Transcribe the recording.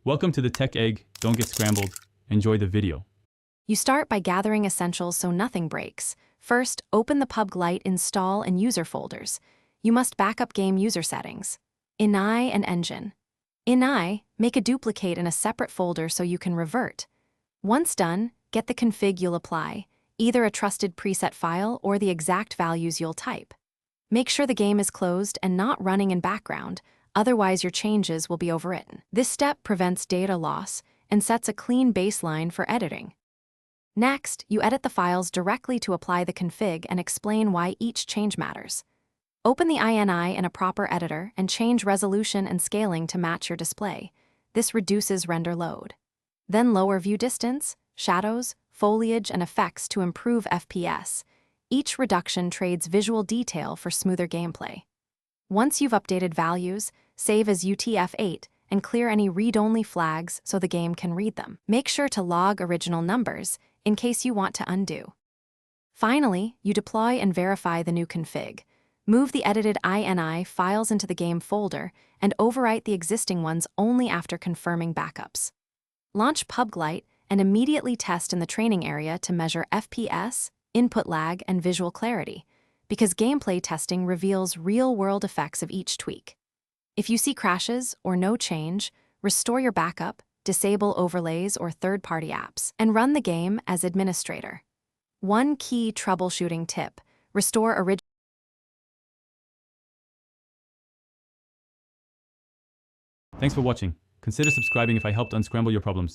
Welcome to the Tech Egg. Don't get scrambled. Enjoy the video. You start by gathering essentials so nothing breaks. First, open the PUBG Lite install and user folders. You must back up game user settings. Ini and engine. Ini, make a duplicate in a separate folder so you can revert. Once done, get the config you'll apply, either a trusted preset file or the exact values you'll type. Make sure the game is closed and not running in background, otherwise your changes will be overwritten. This step prevents data loss and sets a clean baseline for editing. Next, you edit the files directly to apply the config and explain why each change matters. Open the ini in a proper editor and change resolution and scaling to match your display. This reduces render load. Then lower view distance, shadows, foliage, and effects to improve FPS. Each reduction trades visual detail for smoother gameplay. Once you've updated values, save as UTF-8 and clear any read-only flags so the game can read them. Make sure to log original numbers in case you want to undo. Finally, you deploy and verify the new config. Move the edited ini files into the game folder and overwrite the existing ones only after confirming backups. Launch PUBG Lite and immediately test in the training area to measure FPS, input lag, and visual clarity, because gameplay testing reveals real-world effects of each tweak. If you see crashes or no change, restore your backup, disable overlays or third-party apps, and run the game as administrator. One key troubleshooting tip: restore original. Thanks for watching. Consider subscribing if I helped unscramble your problems.